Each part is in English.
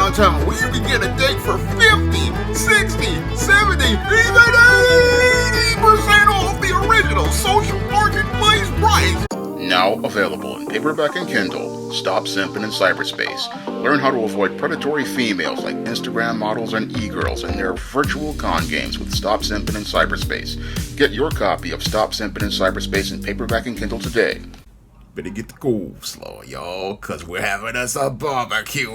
downtown where you can get a date for 50, 60, 70, even 80% off the original social marketplace price. Now available in paperback and Kindle, Stop Simping in Cyberspace. Learn how to avoid predatory females like Instagram models and e-girls in their virtual con games with Stop Simping in Cyberspace. Get your copy of Stop Simping in Cyberspace in paperback and Kindle today. Better get the coleslaw, y'all, cause we're having us a barbecue.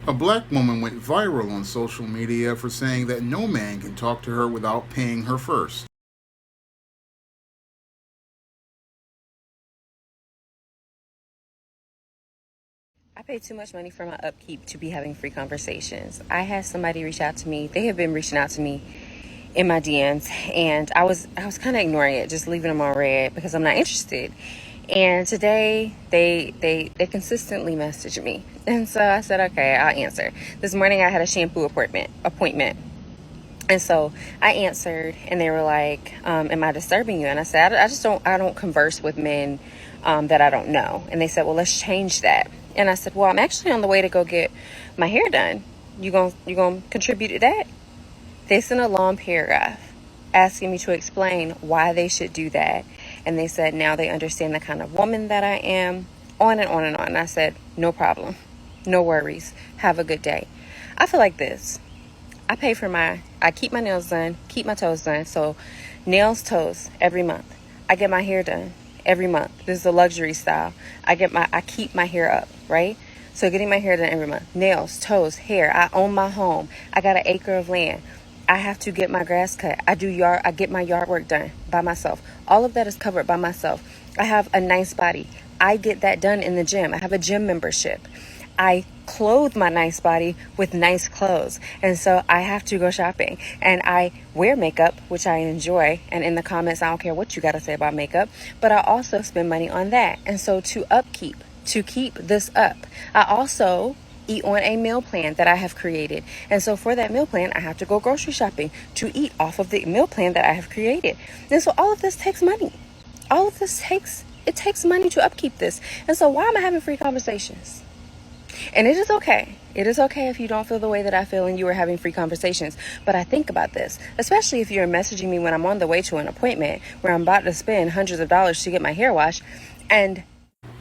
A black woman went viral on social media for saying that no man can talk to her without paying her first. I pay too much money for my upkeep to be having free conversations. I had somebody reach out to me. They have been reaching out to me in my DMs, and I was kind of ignoring it, just leaving them on red because I'm not interested. And today they consistently message me, and so I said, okay, I'll answer. This morning I had a shampoo appointment, and so I answered, and they were like, "Am I disturbing you?" And I said, I don't converse with men that I don't know. And they said, well, let's change that. And I said, well, I'm actually on the way to go get my hair done. You gonna contribute to that? They sent a long paragraph asking me to explain why they should do that. And they said now they understand the kind of woman that I am, on and on and on. And I said, no problem, no worries, have a good day. I feel like this. I keep my nails done, keep my toes done. So nails, toes, every month. I get my hair done every month. This is a luxury style. I keep my hair up, right? So getting my hair done every month. Nails, toes, hair. I own my home. I got an acre of land. I have to get my grass cut. I get my yard work done by myself. All of that is covered by myself. I have a nice body. I get that done in the gym. I have a gym membership. I clothe my nice body with nice clothes. And so I have to go shopping. And I wear makeup, which I enjoy. And in the comments, I don't care what you got to say about makeup. But I also spend money on that. And so to keep this up, I also eat on a meal plan that I have created. And so for that meal plan, I have to go grocery shopping to eat off of the meal plan that I have created. And so all of this takes money. It takes money to upkeep this. And so why am I having free conversations? And it is okay. It is okay if you don't feel the way that I feel and you are having free conversations. But I think about this, especially if you're messaging me when I'm on the way to an appointment where I'm about to spend hundreds of dollars to get my hair washed. And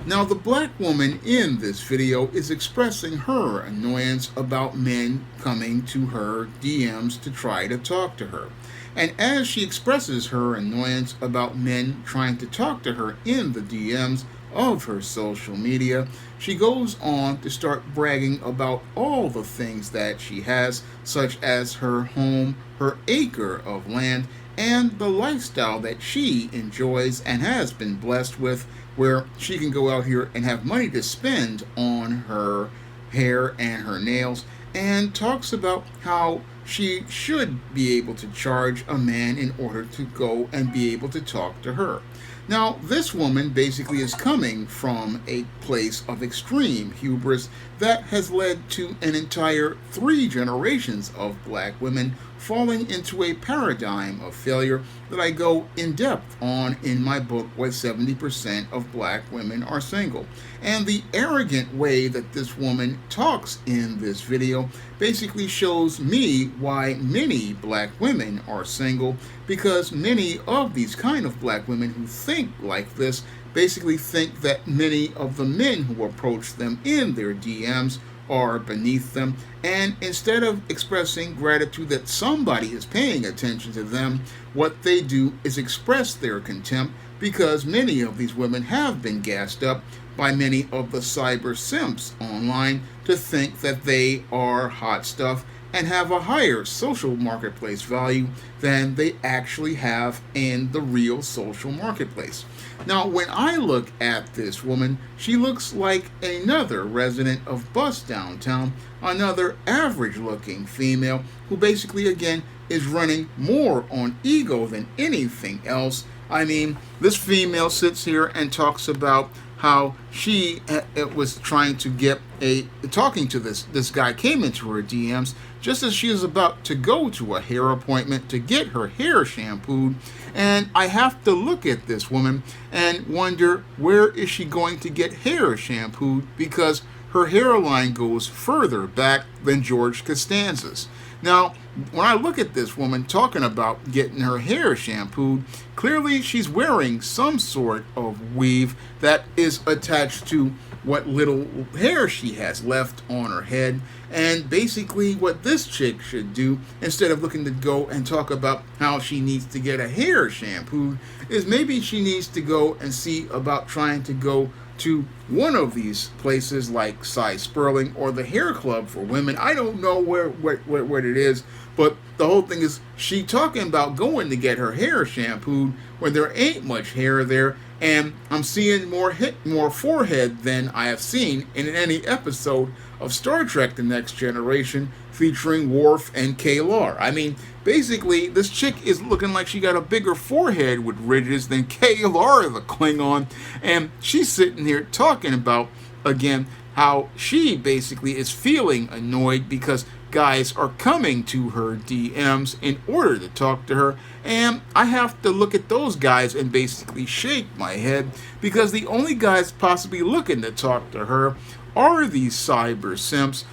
now the black woman in this video is expressing her annoyance about men coming to her DMs to try to talk to her. And as she expresses her annoyance about men trying to talk to her in the DMs of her social media, she goes on to start bragging about all the things that she has, such as her home, her acre of land, and the lifestyle that she enjoys and has been blessed with, where she can go out here and have money to spend on her hair and her nails, and talks about how she should be able to charge a man in order to go and be able to talk to her. Now, this woman basically is coming from a place of extreme hubris that has led to an entire 3 generations of black women falling into a paradigm of failure that I go in depth on in my book, Why 70% of Black Women Are Single. And the arrogant way that this woman talks in this video basically shows me why many black women are single, because many of these kind of black women who think like this basically think that many of the men who approach them in their DMs are beneath them, and instead of expressing gratitude that somebody is paying attention to them, what they do is express their contempt, because many of these women have been gassed up by many of the cyber simps online to think that they are hot stuff and have a higher social marketplace value than they actually have in the real social marketplace. Now, when I look at this woman, she looks like another resident of Bust Downtown, another average-looking female who basically, again, is running more on ego than anything else. I mean, this female sits here and talks about how she was trying to get talking to this guy came into her DMs just as she was about to go to a hair appointment to get her hair shampooed. And I have to look at this woman and wonder, where is she going to get hair shampooed, because her hairline goes further back than George Costanza's. Now, when I look at this woman talking about getting her hair shampooed, clearly she's wearing some sort of weave that is attached to what little hair she has left on her head. And basically what this chick should do, instead of looking to go and talk about how she needs to get a hair shampooed, is maybe she needs to go and see about trying to go to one of these places like Cy Sperling or the Hair Club for Women. I don't know where it is, but the whole thing is she talking about going to get her hair shampooed when there ain't much hair there, and I'm seeing more forehead than I have seen in any episode of Star Trek: The Next Generation featuring Worf and K'Ehleyr. I mean, basically, this chick is looking like she got a bigger forehead with ridges than K'Ehleyr, the Klingon, and she's sitting here talking about, again, how she basically is feeling annoyed because guys are coming to her DMs in order to talk to her, and I have to look at those guys and basically shake my head, because the only guys possibly looking to talk to her are these cyber simps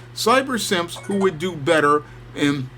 who would do better in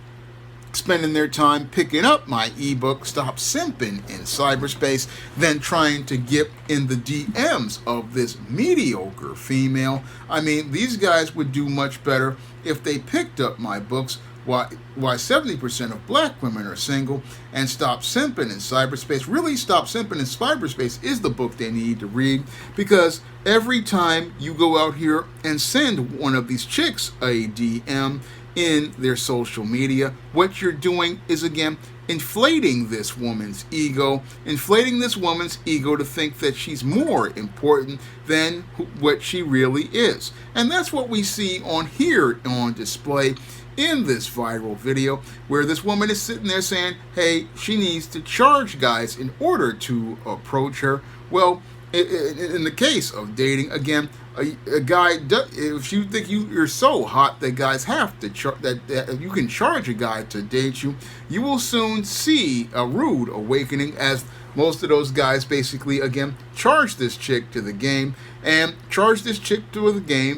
spending their time picking up my ebook, Stop Simping in Cyberspace, than trying to get in the DMs of this mediocre female. I mean, these guys would do much better if they picked up my books, Why 70% of black women are single, and Stop Simping in Cyberspace. Really, Stop Simping in Cyberspace is the book they need to read, because every time you go out here and send one of these chicks a DM in their social media, what you're doing is, again, inflating this woman's ego to think that she's more important than what she really is. And that's what we see on here on display in this viral video, where this woman is sitting there saying, hey, she needs to charge guys in order to approach her. Well, in the case of dating, again, a guy, if you think you're so hot that guys have to that if you can charge a guy to date you, you will soon see a rude awakening, as most of those guys basically, again, charge this chick to the game,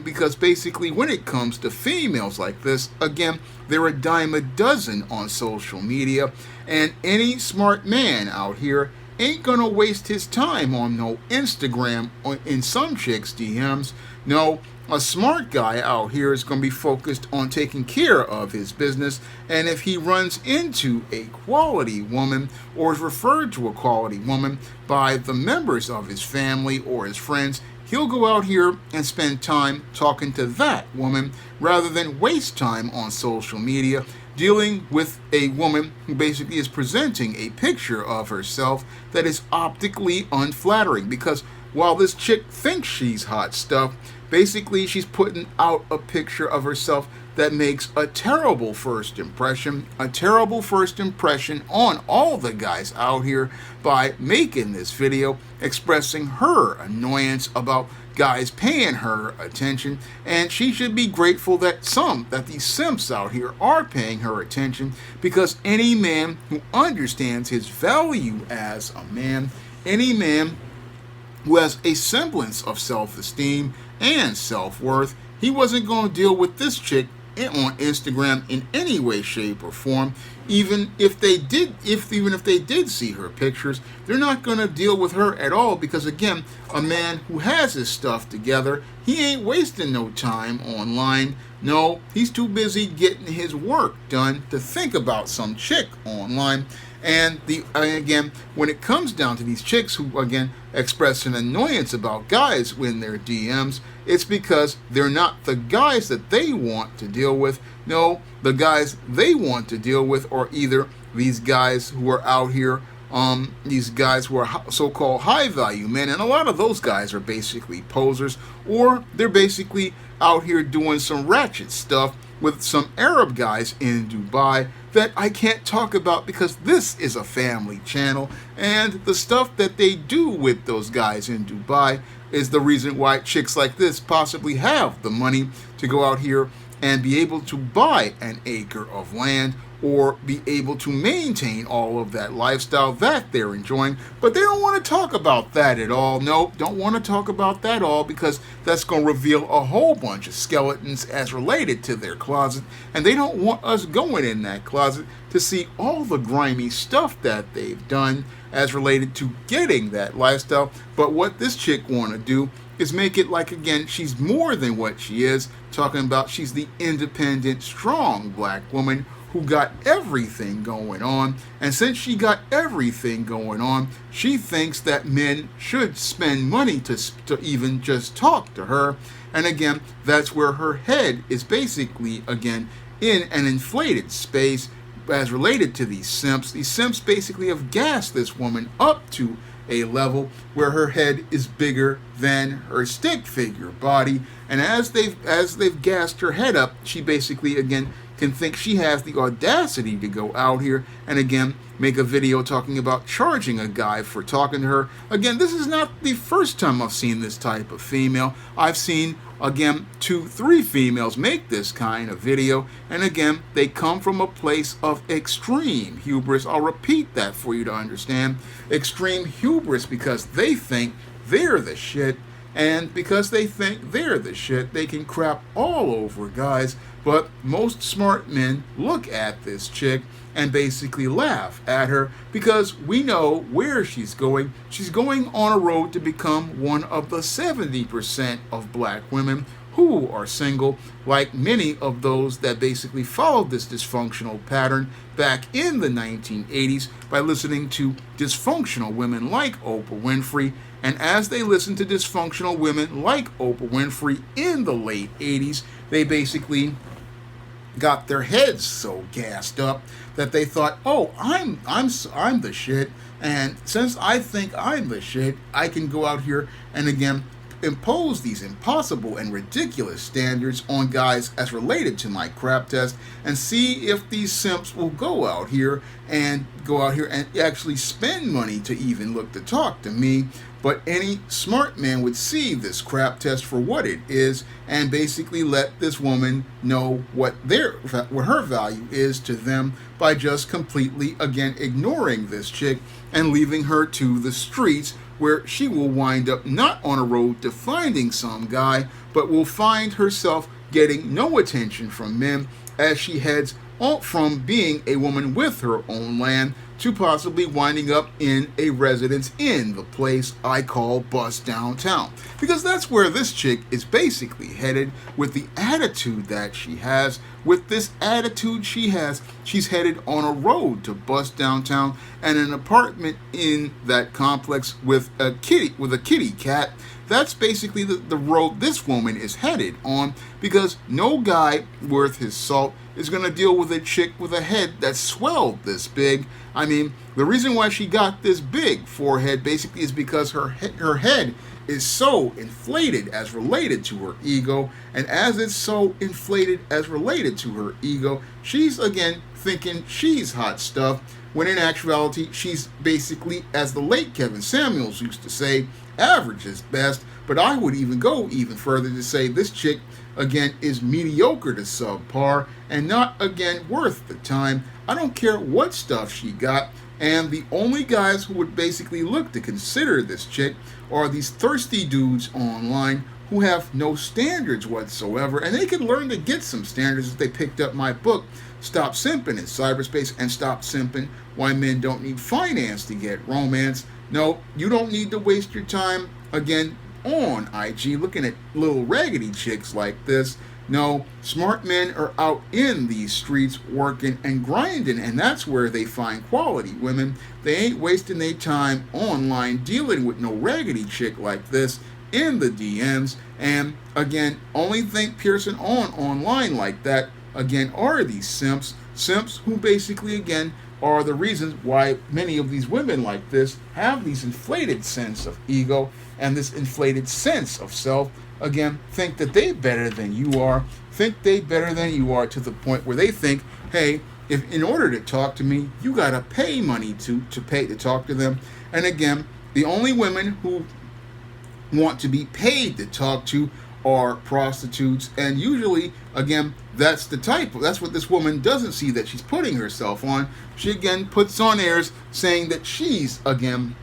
because basically when it comes to females like this, again, they're a dime a dozen on social media, and any smart man out here ain't gonna waste his time on no Instagram or in some chicks' DMs. No, a smart guy out here is gonna be focused on taking care of his business, and if he runs into a quality woman or is referred to a quality woman by the members of his family or his friends, he'll go out here and spend time talking to that woman rather than waste time on social media dealing with a woman who basically is presenting a picture of herself that is optically unflattering. Because while this chick thinks she's hot stuff, basically she's putting out a picture of herself that makes a terrible first impression on all the guys out here, by making this video expressing her annoyance about guys paying her attention. And she should be grateful that these simps out here are paying her attention, because any man who understands his value as a man, any man who has a semblance of self-esteem and self-worth, he wasn't going to deal with this chick on Instagram in any way, shape, or form. Even if they did see her pictures, they're not going to deal with her at all, because again, a man who has his stuff together, he ain't wasting no time online. No, he's too busy getting his work done to think about some chick online. And again, when it comes down to these chicks who, again, express an annoyance about guys in their DMs, it's because they're not the guys that they want to deal with. No, the guys they want to deal with are either these guys who are out here, these guys who are so-called high-value men, and a lot of those guys are basically posers, or they're basically out here doing some ratchet stuff with some Arab guys in Dubai that I can't talk about, because this is a family channel, and the stuff that they do with those guys in Dubai, is the reason why chicks like this possibly have the money to go out here and be able to buy an acre of land or be able to maintain all of that lifestyle that they're enjoying. But they don't want to talk about that at all. Nope, don't want to talk about that at all, because that's going to reveal a whole bunch of skeletons as related to their closet, and they don't want us going in that closet to see all the grimy stuff that they've done as related to getting that lifestyle. But what this chick want to do is make it like, again, she's more than what she is, talking about she's the independent, strong black woman who got everything going on. And since she got everything going on, she thinks that men should spend money to even just talk to her. And again, that's where her head is basically, again, in an inflated space as related to these simps. These simps basically have gassed this woman up to a level where her head is bigger than her stick figure body. And as they've gassed her head up, she basically, again, can think she has the audacity to go out here and, again, make a video talking about charging a guy for talking to her. Again, this is not the first time I've seen this type of female. I've seen, again, 2-3 females make this kind of video, and again, they come from a place of extreme hubris. I'll repeat that for you to understand. Extreme hubris, because they think they're the shit, and because they think they're the shit, they can crap all over guys. But most smart men look at this chick and basically laugh at her, because we know where she's going. She's going on a road to become one of the 70% of black women who are single, like many of those that basically followed this dysfunctional pattern back in the 1980s by listening to dysfunctional women like Oprah Winfrey. And as they listened to dysfunctional women like Oprah Winfrey in the late 80s, they basically got their heads so gassed up that they thought, oh, I'm the shit, and since I think I'm the shit, I can go out here and, again, impose these impossible and ridiculous standards on guys as related to my crap test, and see if these simps will go out here and actually spend money to even look to talk to me. But any smart man would see this crap test for what it is and basically let this woman know what her value is to them by just completely, again, ignoring this chick and leaving her to the streets, where she will wind up not on a road to finding some guy, but will find herself getting no attention from men as she heads on from being a woman with her own land to possibly winding up in a residence in the place I call Bust Downtown. Because that's where this chick is basically headed with the attitude that she has. With this attitude she has, she's headed on a road to Bust Downtown and an apartment in that complex with a kitty cat. That's basically the road this woman is headed on, because no guy worth his salt is going to deal with a chick with a head that's swelled this big. I mean, the reason why she got this big forehead basically is because her head is so inflated as related to her ego, and as it's so inflated as related to her ego, she's, again, thinking she's hot stuff, when in actuality she's basically, as the late Kevin Samuels used to say, average is best. But I would even go even further to say this chick, again, is mediocre to subpar and not, again, worth the time. I don't care what stuff she got, and the only guys who would basically look to consider this chick are these thirsty dudes online who have no standards whatsoever, and they could learn to get some standards if they picked up my book, Stop Simping in Cyberspace, and Stop Simping Why Men Don't Need Finance to Get Romance. No, you don't need to waste your time, again, on IG looking at little raggedy chicks like this. No, smart men are out in these streets working and grinding, and that's where they find quality women. They ain't wasting their time online dealing with no raggedy chick like this in the DMs. And again, only thing piercing online like that, again, are these simps who basically, again, are the reasons why many of these women like this have these inflated sense of ego and this inflated sense of self. Again, think that they better than you are, to the point where they think, hey, if in order to talk to me, you gotta pay money to pay to talk to them. And again, the only women who want to be paid to talk to are prostitutes. And usually, again, that's what this woman doesn't see that she's putting herself on. She again puts on airs saying that she's, again,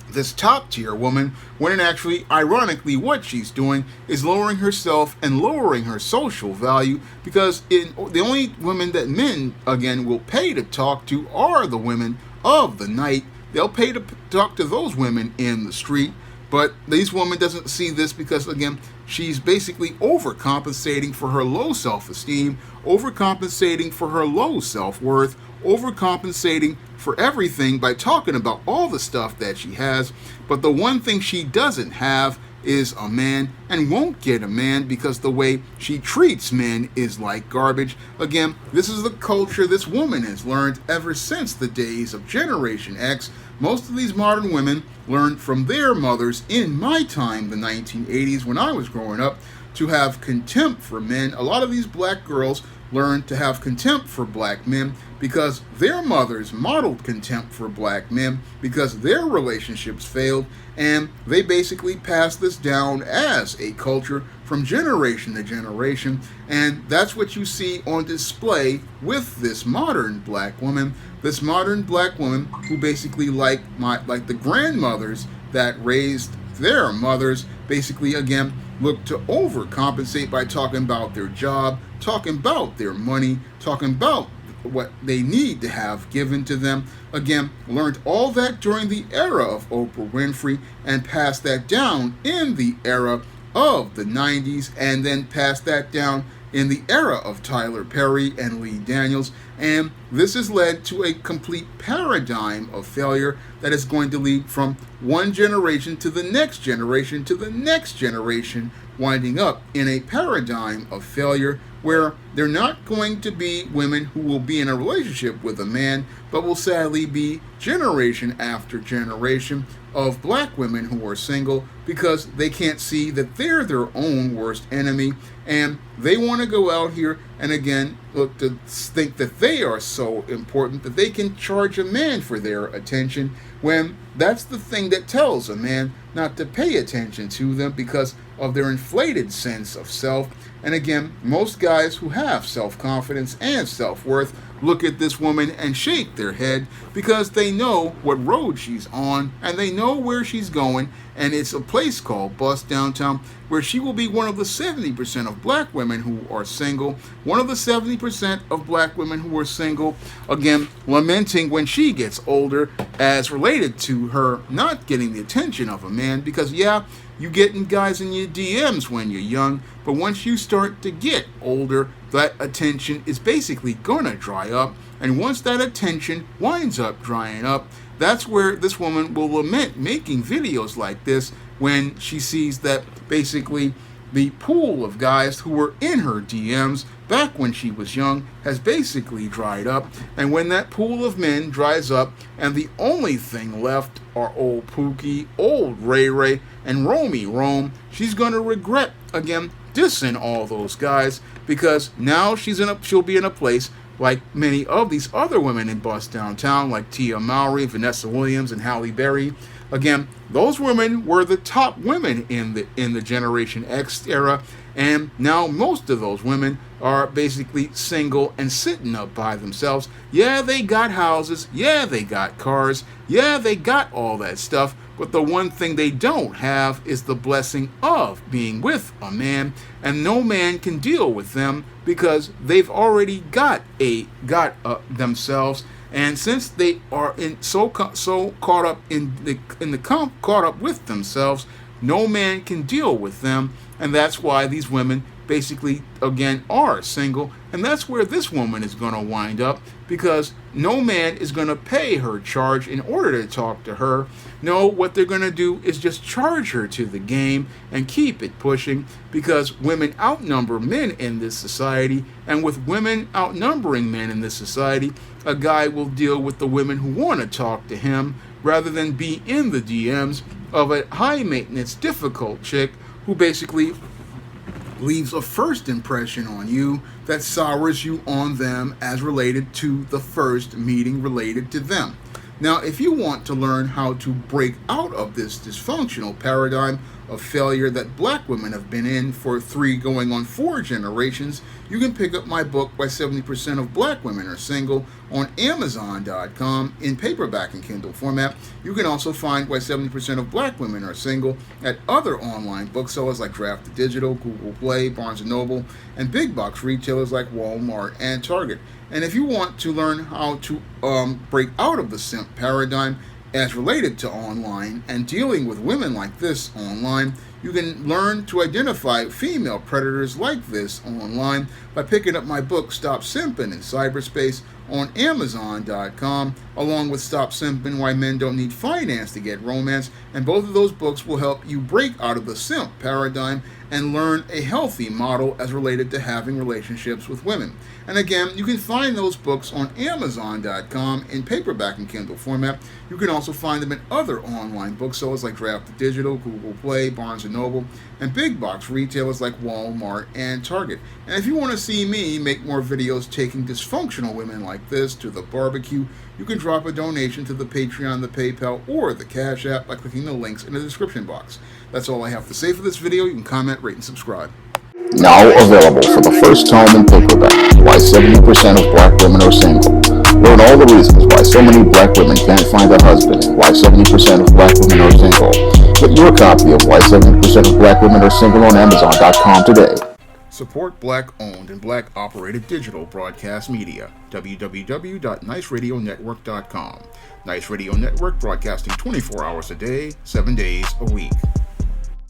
this top tier woman, when actually, ironically, what she's doing is lowering herself and lowering her social value, because the only women that men, again, will pay to talk to are the women of the night. They'll pay to talk to those women in the street. But this woman doesn't see this because, again, she's basically overcompensating for her low self-esteem, overcompensating for her low self-worth, overcompensating for everything by talking about all the stuff that she has. But the one thing she doesn't have is a man, and won't get a man because the way she treats men is like garbage. Again, this is the culture this woman has learned ever since the days of Generation X. Most of these modern women learned from their mothers in my time, the 1980s, when I was growing up, to have contempt for men. A lot of these black girls learned to have contempt for black men because their mothers modeled contempt for black men because their relationships failed, and they basically passed this down as a culture from generation to generation. And that's what you see on display with this modern black woman. This modern black woman who basically, like the grandmothers that raised their mothers, basically again look to overcompensate by talking about their job, talking about their money, talking about what they need to have given to them. Again, learned all that during the era of Oprah Winfrey and passed that down in the era of the 90s, and then passed that down in the era of Tyler Perry and Lee Daniels. And this has led to a complete paradigm of failure that is going to lead from one generation to the next generation to the next generation, winding up in a paradigm of failure where they're not going to be women who will be in a relationship with a man, but will sadly be generation after generation of black women who are single because they can't see that they're their own worst enemy, and they want to go out here and again look to think that they are so important that they can charge a man for their attention, when that's the thing that tells a man not to pay attention to them because of their inflated sense of self. And again, most guys who have self-confidence and self-worth look at this woman and shake their head because they know what road she's on and they know where she's going, and it's a place called Bust Downtown, where she will be one of the 70% of black women who are single, one of the 70% of black women who are single, again, lamenting when she gets older as related to her not getting the attention of a man, because yeah, you getting guys in your DMs when you're young, but once you start to get older, that attention is basically gonna dry up, and once that attention winds up drying up, that's where this woman will lament making videos like this, when she sees that basically the pool of guys who were in her DMs back when she was young has basically dried up. And when that pool of men dries up and the only thing left are old Pookie, old Ray Ray, and Romy Rome, she's going to regret, again, dissing all those guys, because now she'll be in a place like many of these other women in Bust Downtown, like Tia Mowry, Vanessa Williams, and Halle Berry. Again, those women were the top women in the Generation X era, and now most of those women are basically single and sitting up by themselves. Yeah, they got houses, yeah, they got cars, yeah, they got all that stuff, but the one thing they don't have is the blessing of being with a man, and no man can deal with them because they've already got themselves. And since they are so caught up caught up with themselves, no man can deal with them, and that's why these women basically again are single. And that's where this woman is going to wind up, because no man is going to pay her charge in order to talk to her. No, what they're going to do is just charge her to the game and keep it pushing, because women outnumber men in this society, and with women outnumbering men in this society, a guy will deal with the women who want to talk to him rather than be in the DMs of a high maintenance, difficult chick who basically leaves a first impression on you that sours you on them as related to the first meeting related to them. Now, if you want to learn how to break out of this dysfunctional paradigm of failure that black women have been in for 3 going on 4 generations, you can pick up my book, Why 70% of Black Women Are Single, on Amazon.com in paperback and Kindle format. You can also find Why 70% of Black Women Are Single at other online booksellers like Draft Digital, Google Play, Barnes & Noble, and big box retailers like Walmart and Target. And if you want to learn how to break out of the simp paradigm as related to online and dealing with women like this online, you can learn to identify female predators like this online by picking up my book, Stop Simping in Cyberspace, on Amazon.com, along with Stop Simping, Why Men Don't Need Finance to Get Romance. And both of those books will help you break out of the simp paradigm and learn a healthy model as related to having relationships with women. And again, you can find those books on Amazon.com in paperback and Kindle format. You can also find them in other online booksellers like Draft Digital, Google Play, Barnes & Noble, and big box retailers like Walmart and Target. And if you want to see me make more videos taking dysfunctional women like this to the barbecue, you can drop a donation to the Patreon, the PayPal, or the Cash App by clicking the links in the description box. That's all I have to say for this video. You can comment, rate, and subscribe. Now available for the first time in paperback, Why 70% of Black Women Are Single. Learn all the reasons why so many black women can't find a husband and why 70% of black women are single. Get your copy of Why 70% of Black Women Are Single on Amazon.com today. Support Black-owned and Black-operated digital broadcast media. www.niceradionetwork.com. Nice Radio Network, broadcasting 24 hours a day, 7 days a week.